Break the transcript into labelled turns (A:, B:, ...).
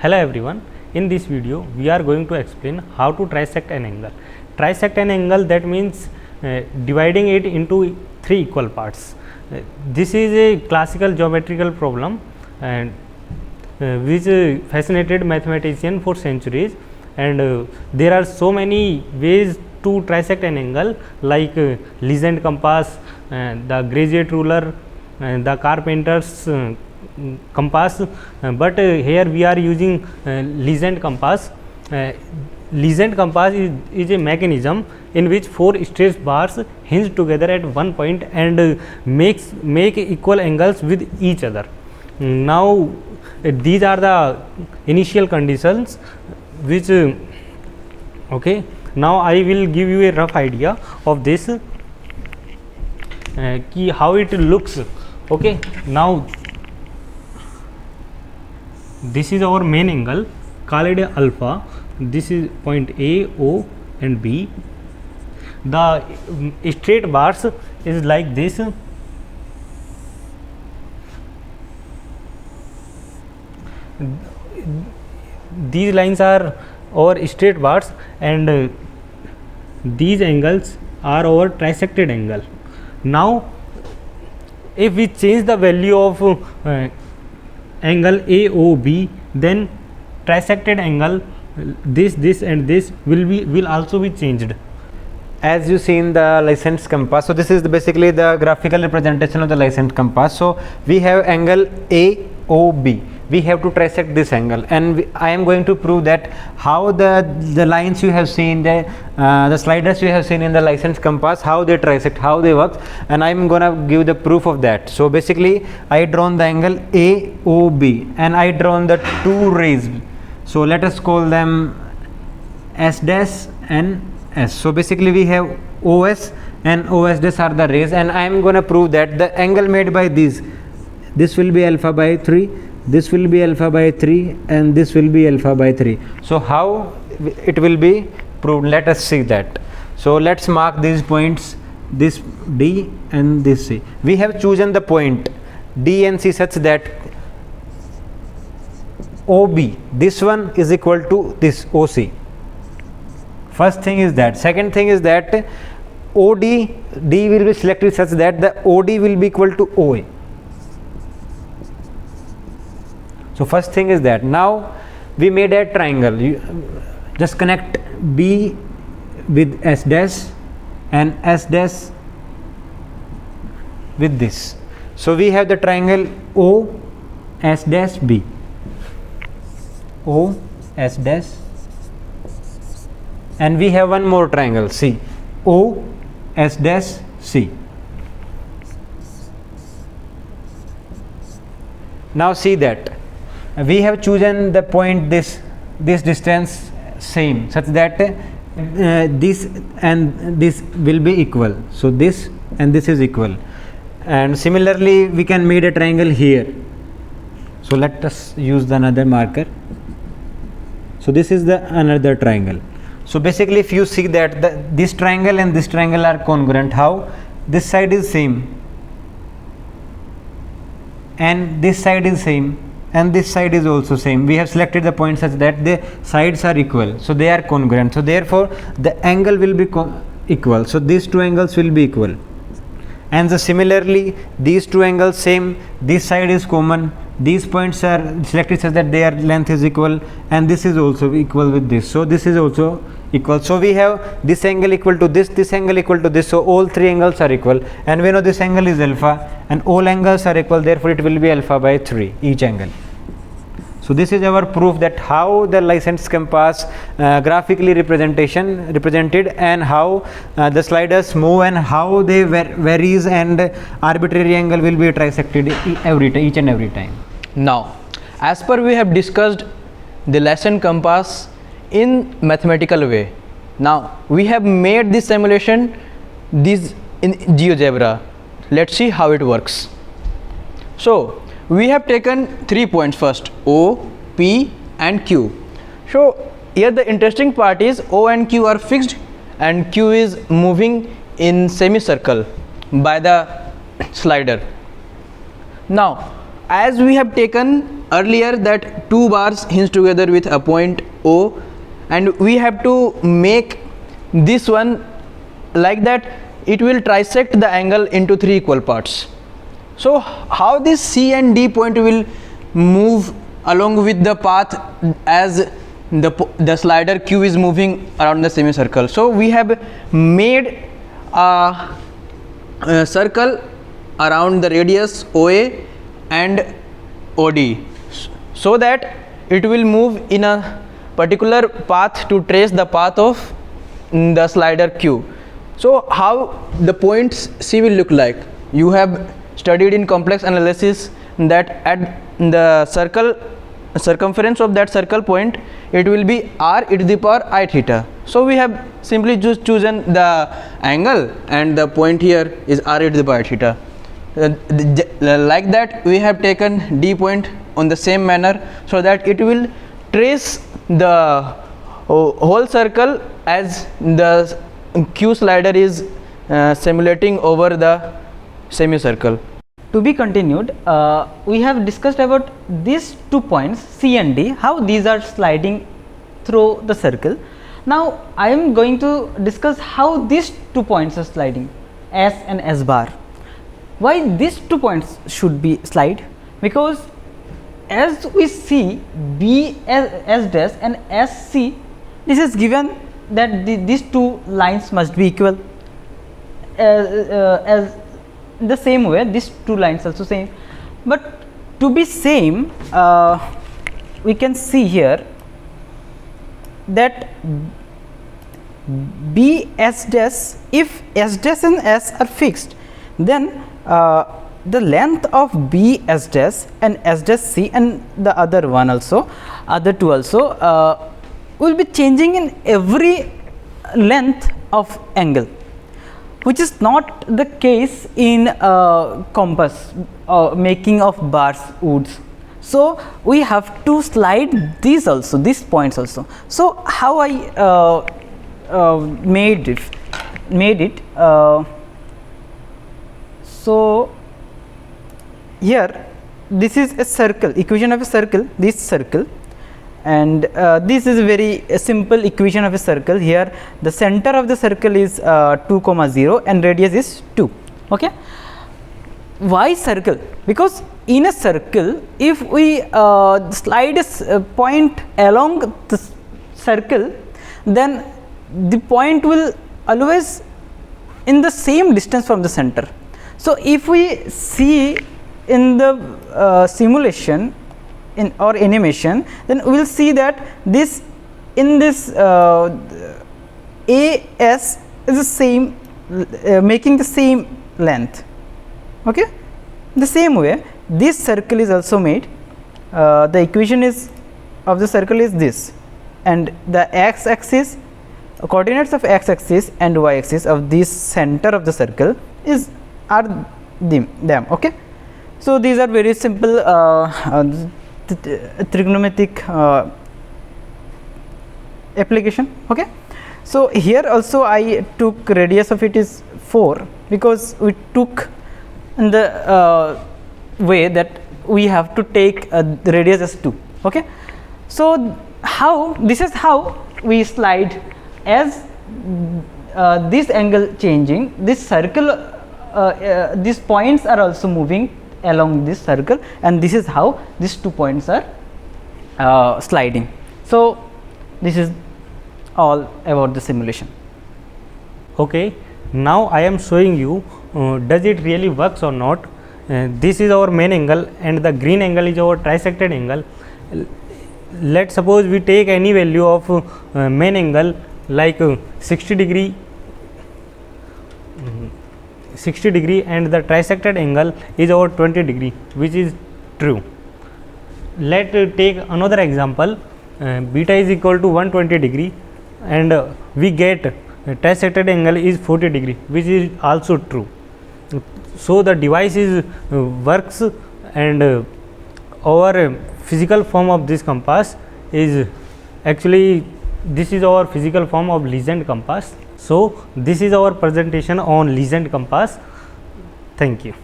A: Hello everyone, in this video we are going to explain how to trisect an angle. Trisect an angle, that means dividing it into three equal parts. This is a classical geometrical problem and which fascinated mathematicians for centuries, and there are so many ways to trisect an angle, like Laisant compass, the graduate ruler, the carpenter's compass, but here we are using Laisant compass. Laisant compass is a mechanism in which four straight bars hinge together at one point and make equal angles with each other. Now these are the initial conditions which okay. Now I will give you a rough idea of this, how it looks. Okay, now this is our main angle, call it alpha. This is point A, O and B. The straight bars is like this. These lines are our straight bars and these angles are our trisected angle. Now if we change the value of angle AOB, then trisected angle this and this will also be changed.
B: As you see in the Laisant's compass, so this is basically the graphical representation of the Laisant compass. So we have angle AOB. We have to trisect this angle, and I am going to prove that how the lines you have seen, the sliders you have seen in the Laisant's compass, how they trisect, how they work, and I am gonna give the proof of that. So basically I drawn the angle AOB and I drawn the two rays. So let us call them S dash and S. So basically we have OS and OS dash are the rays, and I am gonna prove that the angle made by this will be alpha by 3, this will be alpha by 3, and this will be alpha by 3. So how it will be proved? Let us see that. So let's mark these points, this D and this C. We have chosen the point D and C such that OB, this one is equal to this OC. First thing is that. Second thing is that OD, D will be selected such that the OD will be equal to OA. So first thing is that. Now we made a triangle. You just connect B with S dash and S dash with this. So we have the triangle O S dash B. O S dash, and we have one more triangle C, O S dash C. Now see that we have chosen the point this distance same such that this and this will be equal. So this and this is equal, and similarly we can make a triangle here. So let us use the another marker. So this is the another triangle. So basically if you see that this triangle and this triangle are congruent, how this side is same and this side is same and this side is also same. We have selected the point such that the sides are equal, so they are congruent. So therefore the angle will be equal. So these two angles will be equal, and similarly these two angles same, this side is common, these points are selected such that their length is equal, and this is also equal with this. So this is also equal. So we have this angle equal to this angle equal to this. So all three angles are equal, and we know this angle is alpha, and all angles are equal. Therefore it will be alpha by 3 each angle. So this is our proof that how the Laisant's compass graphically represented, and how the sliders move, and how they varies, and arbitrary angle will be trisected each and every time.
C: Now, as per we have discussed the Laisant compass in mathematical way. Now we have made this simulation this in GeoGebra. Let's see how it works. So we have taken 3 points first, O, P and Q. So here the interesting part is O and Q are fixed and Q is moving in semicircle by the slider. Now as we have taken earlier that two bars hinge together with a point O, and we have to make this one like that, it will trisect the angle into three equal parts. So how this C and D point will move along with the path as the slider Q is moving around the semicircle? So we have made a circle around the radius OA and OD, so that it will move in a particular path to trace the path of the slider Q. So how the points C will look like? You have studied in complex analysis that at the circumference of that circle point, it will be r e to the power I theta. So we have simply just chosen the angle, and the point here is r e to the power I theta. Like that we have taken D point on the same manner, so that it will trace the whole circle as the Q slider is simulating over the semicircle.
D: To be continued, we have discussed about these 2 points C and D, how these are sliding through the circle. Now I am going to discuss how these 2 points are sliding, S and S bar. Why these 2 points should be slide? Because as we see B S dash and S C, this is given that these 2 lines must be equal, as the same way these 2 lines also same. But to be same, we can see here that B S dash, if S dash and S are fixed, then the length of B S dash and S dash C and the other one also, other 2 also will be changing in every length of angle, which is not the case in compass making of bars woods. So we have to slide these also, these points also. So how I made it, so here this is a circle, equation of a circle, this circle, and this is a very simple equation of a circle. Here the center of the circle is 2, 0 and radius is 2. Okay, why circle? Because in a circle, if we slide a point along the circle, then the point will always in the same distance from the center. So if we see in the simulation in or animation, then we will see that this in this AS is the same, making the same length. Okay, the same way this circle is also made. The equation is of the circle is this, and the x axis, coordinates of x axis and y axis of this center of the circle is are them. Okay, so these are very simple trigonometric application. Okay, so here also I took radius of it is 4, because we took in the way that we have to take the radius as 2. Okay, so how this is how we slide as this angle changing, this circle, these points are also moving along this circle, and this is how these 2 points are sliding. So this is all about the simulation.
A: Okay, now I am showing you does it really works or not. This is our main angle and the green angle is our trisected angle. Let's suppose we take any value of main angle like 60 degree and the trisected angle is over 20 degree, which is true. Let's take another example. Beta is equal to 120 degree and we get trisected angle is 40 degree, which is also true. So the device is works, and our physical form of this compass is actually, this is our physical form of Laisant compass. So this is our presentation on Laisant compass. Thank you.